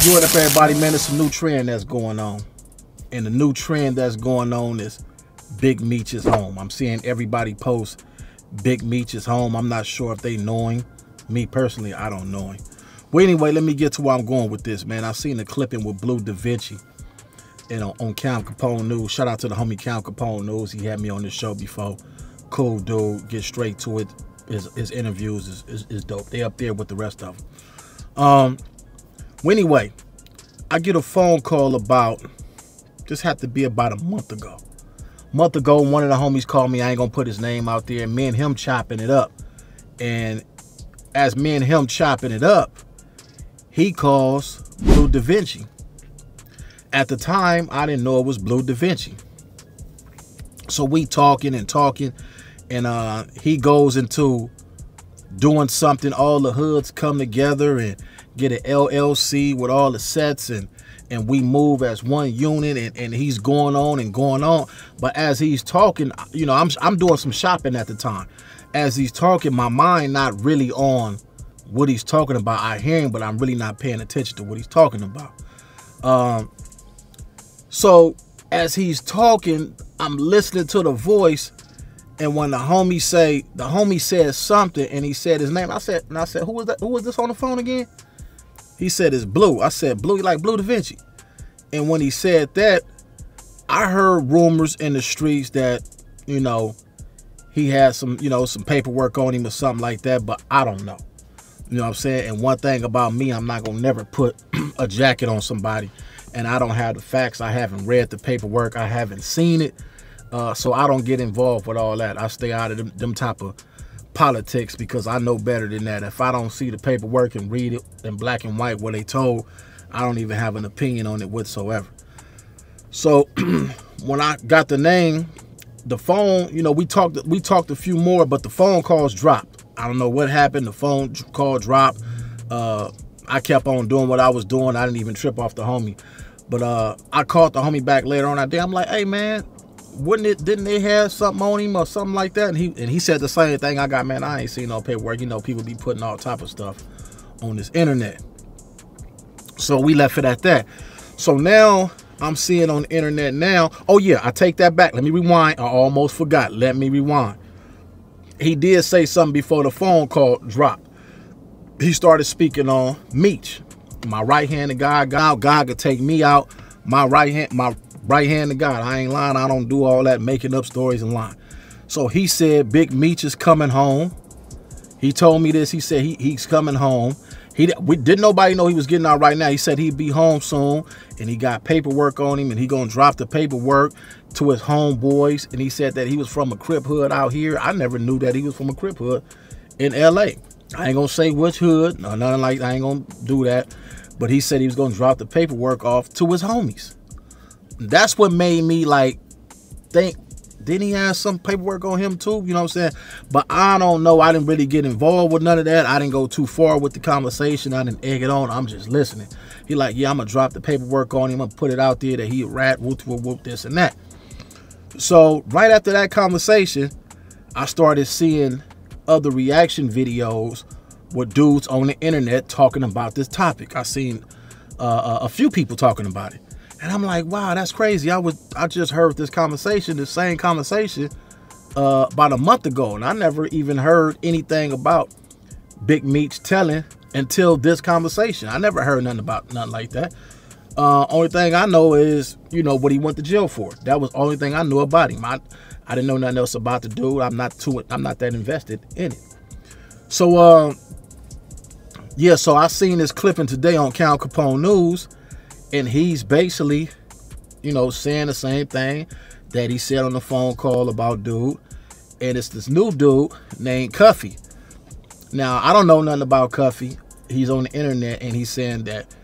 What up, everybody, man? It's a new trend that's going on. And the new trend that's going on is Bigmeech is home. I'm seeing everybody post Bigmeech is home. I'm not sure if they know him. Me personally, I don't know him. Well, anyway, let me get to where I'm going with this, man. I've seen the clipping with Blue Da Vinci and on Count Capone News. Shout out to the homie Count Capone News. He had me on this show before. Cool dude. Get straight to it. His interviews is dope. They up there with the rest of them. Well, anyway, I get a phone call about, this had to be about a month ago. One of the homies called me. I ain't gonna put his name out there. Me and him chopping it up. And as me and him chopping it up, he calls Blue Da Vinci. At the time, I didn't know it was Blue Da Vinci. So we talking, and he goes into doing something. All the hoods come together and get an LLC with all the sets, and we move as one unit, and he's going on. But as he's talking, you know, I'm doing some shopping at the time. As he's talking, my mind not really on what he's talking about. I hear him, but I'm really not paying attention to what he's talking about. So as he's talking, I'm listening to the voice, and when the homie said something, and he said his name, I said, who was that? Who was this on the phone again? He said it's Blue. I said, Blue, you like Blue Da Vinci? And when he said that, I heard rumors in the streets that, you know, he had some, you know, some paperwork on him or something like that, but I don't know. You know what I'm saying? And one thing about me, I'm not going to never put a jacket on somebody, and I don't have the facts. I haven't read the paperwork. I haven't seen it. So I don't get involved with all that. I stay out of them type of politics, because I know better than that. If I don't see the paperwork and read it in black and white what they told, I don't even have an opinion on it whatsoever. So when I got the name, the phone, you know, we talked a few more, but the phone calls dropped. I don't know what happened. The phone call dropped. I kept on doing what I was doing. I didn't even trip off the homie. But I called the homie back later on that day. I'm like, hey man, didn't they have something on him or something like that? And he said the same thing I got. Man, I ain't seen no paperwork. You know, people be putting all type of stuff on this internet. So we left it at that. So now I'm seeing on the internet now. Oh yeah, I take that back. Let me rewind. I almost forgot. Let me rewind. He did say something before the phone call dropped. He started speaking on MEECH. My right-handed God. God could take me out. My right hand to God. I ain't lying. I don't do all that making up stories and lying. So he said Bigmeech is coming home. He told me this. He said he's coming home. Didn't nobody know he was getting out right now. He said he'd be home soon, and he got paperwork on him, and he gonna drop the paperwork to his homeboys. And he said that he was from a Crip hood out here. I never knew that he was from a Crip hood in LA. I ain't gonna say which hood or nothing like that. I ain't gonna do that. But he said he was gonna drop the paperwork off to his homies. That's what made me like think, didn't he have some paperwork on him too? You know what I'm saying? But I don't know. I didn't really get involved with none of that. I didn't go too far with the conversation. I didn't egg it on. I'm just listening. He like, yeah, I'm going to drop the paperwork on him. I'm going to put it out there that he a rat, whoop, whoop, whoop, this and that. So right after that conversation, I started seeing other reaction videos with dudes on the internet talking about this topic. I seen a few people talking about it. And I'm like, wow, that's crazy. I just heard this conversation, the same conversation, about a month ago. And I never even heard anything about Bigmeech telling until this conversation. I never heard nothing like that. Only thing I know is, you know, what he went to jail for. That was the only thing I knew about him. I didn't know nothing else about the dude. I'm not that invested in it. So, yeah, so I seen this clipping today on Count Capone News. And he's basically, you know, saying the same thing that he said on the phone call about dude. And it's this new dude named Cuffy. Now, I don't know nothing about Cuffy. He's on the internet, and he's saying that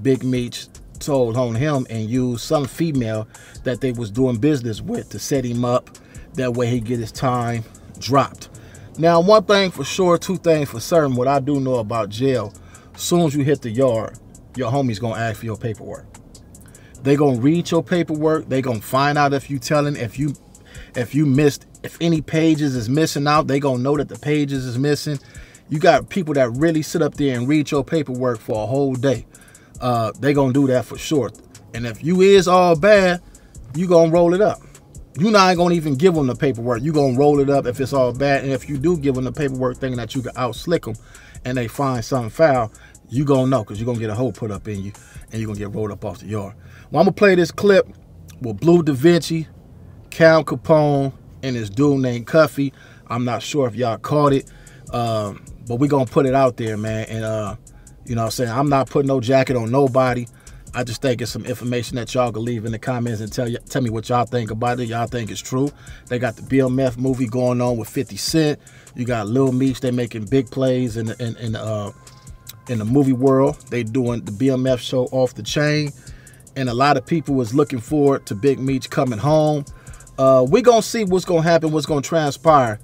Bigmeech told on him and used some female that they was doing business with to set him up. That way he get his time dropped. Now, one thing for sure, two things for certain. What I do know about jail, as soon as you hit the yard, your homie's gonna ask for your paperwork. They gonna read your paperwork. They gonna find out if you telling, if you missed, if any pages is missing out, they gonna know that the pages is missing. You got people that really sit up there and read your paperwork for a whole day. they gonna do that for sure. And if you is all bad, you gonna roll it up. You not gonna even give them the paperwork. You gonna roll it up if it's all bad. And if you do give them the paperwork thinking that you can out slick them and they find something foul, you gonna know, because you're gonna get a hole put up in you and you're gonna get rolled up off the yard. Well, I'm gonna play this clip with Blue Da Vinci, Cal Capone, and this dude named Cuffy. I'm not sure if y'all caught it, but we gonna put it out there, man. And you know what I'm saying, I'm not putting no jacket on nobody. I just think it's some information that y'all can leave in the comments and tell me what y'all think about it. Y'all think it's true. They got the Bill Meth movie going on with 50 Cent. You got Lil Meech. They making big plays in the movie world. They doing the BMF show Off the Chain. And a lot of people was looking forward to Big Meech coming home. We're going to see what's going to happen, what's going to transpire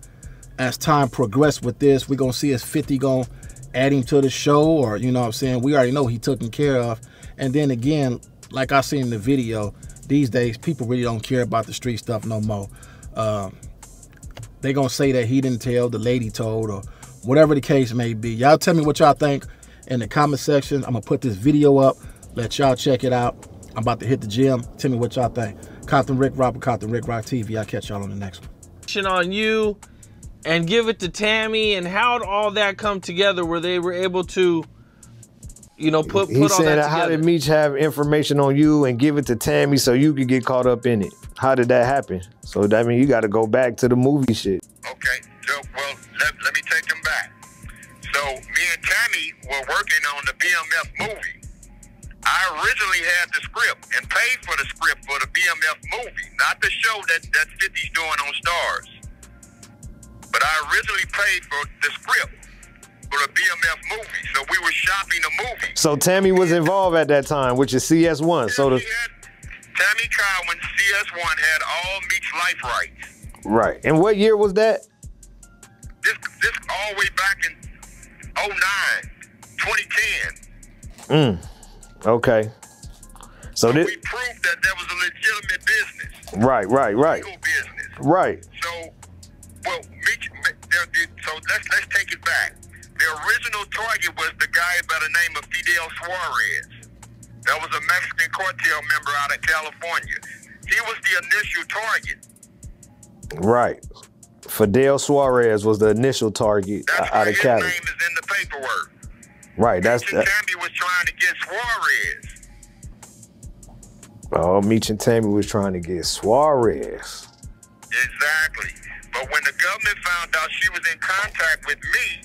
as time progresses with this. We're going to see if 50 going to add him to the show, or, you know what I'm saying, we already know he taken care of. And then again, like I seen in the video, these days people really don't care about the street stuff no more. They gonna say that he didn't tell, the lady told, or whatever the case may be. Y'all tell me what y'all think in the comment section. I'm gonna put this video up, let y'all check it out. I'm about to hit the gym. Tell me what y'all think. Compton Rick Rock with Compton Rick Rock TV. I'll catch y'all on the next one. On you and give it to Tammy, and how'd all that come together where they were able to, you know, put all that together? How did Meech have information on you and give it to Tammy so you could get caught up in it? How did that happen? So that means you got to go back to the movie shit. Okay, so well, let me take them back. So me and Tammy were working on the BMF movie. I originally had the script and paid for the script for the BMF movie, not the show that 50's doing on Stars. But I originally paid for the script for the BMF movie, so we were shopping the movie. So Tammy was involved at that time, which is CS1. So Tammy Cowan, CS1, had all Meech life rights. Right. And what year was that? This all the way back in 09, 2010. Okay. So we proved that there was a legitimate business. Right. Legal business. Right. So, well, Meech, so let's take it back. The original target was the guy by the name of Fidel Suarez. That was a Mexican cartel member out of California. He was the initial target. Right. Fidel Suarez was the initial target out of Cali. His name is in the paperwork. Right. Meech and Tammy was trying to get Suarez. Oh, Meech and Tammy was trying to get Suarez. Exactly. But when the government found out she was in contact with me,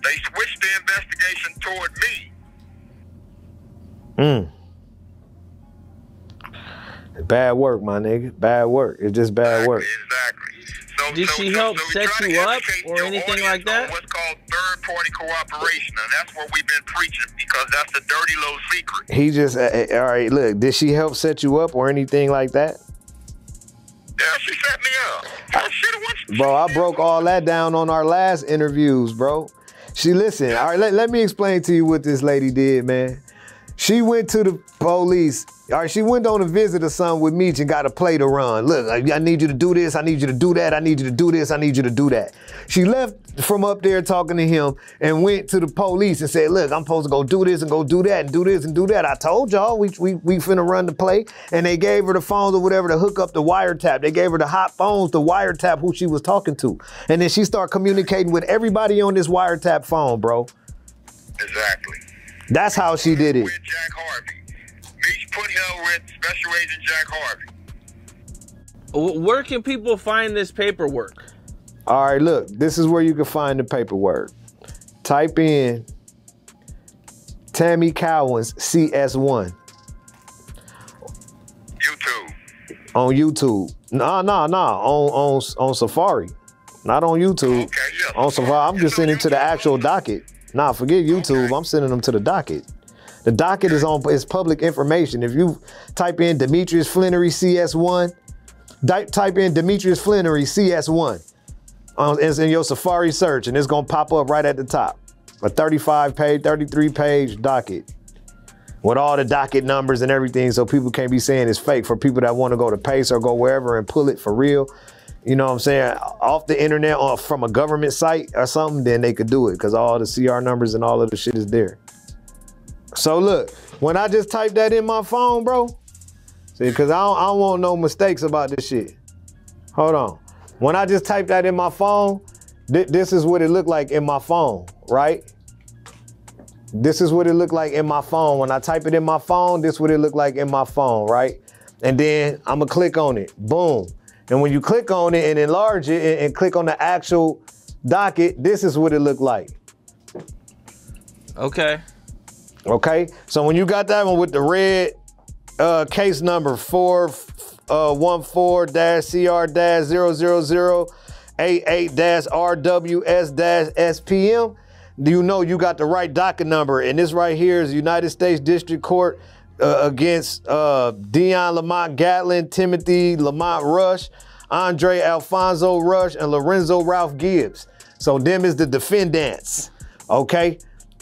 they switched the investigation toward me. Bad work, my nigga. Bad work. It's just bad work. Exactly. So, did she help set you up or anything like that? What's called third-party cooperation, and that's what we've been preaching, because that's the dirty little secret. He just, all right, look, did she help set you up or anything like that? Yeah, she set me up. Bro, I broke all that down on our last interviews, bro. Listen, all right, let me explain to you what this lady did, man. She went to the police. All right, she went on a visit or something with Meech and got a play to run. Look, I need you to do this. I need you to do that. I need you to do this. I need you to do that. She left from up there talking to him and went to the police and said, look, I'm supposed to go do this and go do that and do this and do that. I told y'all we finna run the play. And they gave her the phones or whatever to hook up the wiretap. They gave her the hot phones to wiretap who she was talking to. And then she started communicating with everybody on this wiretap phone, bro. Exactly. That's how she did it. With Jack Harvey. Meech put her with Special Agent Jack Harvey. Where can people find this paperwork? All right, look, this is where you can find the paperwork. Type in Tammy Cowan's CS1. YouTube. On YouTube. Nah, on Safari. Not on YouTube. Okay, yeah. On Safari. I'm just sending to the actual docket. Nah, forget YouTube. I'm sending them to the docket. The docket is public information. If you type in Demetrius Flannery CS1, type in Demetrius Flannery CS1. It's in your Safari search, and it's gonna pop up right at the top. A 35-page, 33-page docket with all the docket numbers and everything, so people can't be saying it's fake. For people that want to go to Pace or go wherever and pull it for real, you know what I'm saying, off the internet or from a government site or something, then they could do it, because all the CR numbers and all of the shit is there. So look, when I just type that in my phone, bro, see, cause I don't want no mistakes about this shit. Hold on. When I just type that in my phone, this is what it looked like in my phone, right? This is what it looked like in my phone. When I type it in my phone, this is what it looked like in my phone, right? And then I'm gonna click on it, boom. And when you click on it and enlarge it and click on the actual docket, this is what it looked like. Okay. Okay, so when you got that one with the red case number 414-CR-00088-RWS-SPM, you know you got the right docket number. And this right here is United States District Court against Dion Lamont Gatlin, Timothy Lamont Rush, Andre Alfonso Rush, and Lorenzo Ralph Gibbs. So them is the defendants, okay,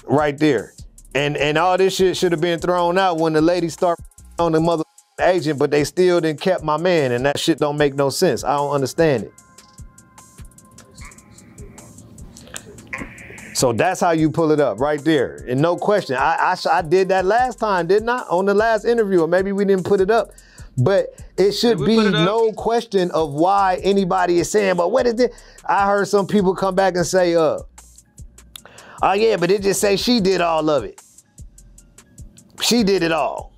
right there. And all this shit should have been thrown out when the lady started on the mother agent, but they still didn't kept my man, and that shit don't make no sense. I don't understand it. So that's how you pull it up right there, and no question. I did that last time, didn't I? On the last interview, or maybe we didn't put it up, but it should be no question of why anybody is saying, but what is it? I heard some people come back and say, oh yeah, but it just say she did all of it. She did it all.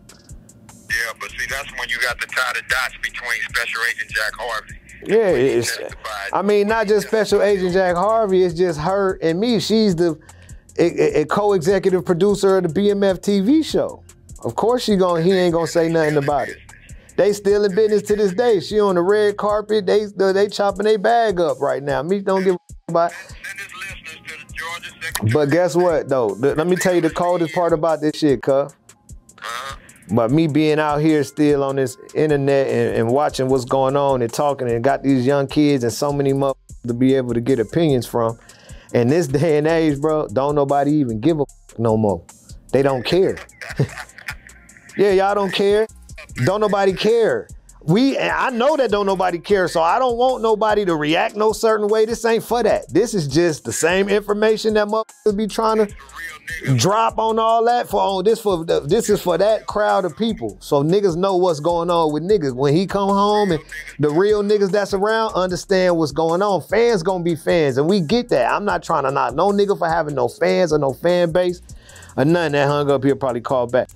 Yeah, but see, that's when you got to tie the dots between Special Agent Jack Harvey. Yeah, it's, I mean, not just Special Agent Jack Harvey, it's just her and me. She's the a co-executive producer of the BMF TV show. Of course he ain't gonna say nothing about it. They still in business to this day. She on the red carpet, they chopping their bag up right now. Me don't give a about it. But guess what though? Let me tell you the coldest part about this shit, cuz. But me being out here still on this internet and watching what's going on and talking and got these young kids and so many motherfuckers to be able to get opinions from. In this day and age, bro, don't nobody even give a no more. They don't care. Yeah, y'all don't care. Don't nobody care. I know that don't nobody care, so I don't want nobody to react no certain way. This ain't for that. This is just the same information that motherfuckers be trying to drop on all that this is for that crowd of people. So niggas know what's going on with niggas. When he come home and the real niggas that's around understand what's going on. Fans gonna be fans, and we get that. I'm not trying to knock no nigga for having no fans or no fan base or nothing. That hung up here probably called back.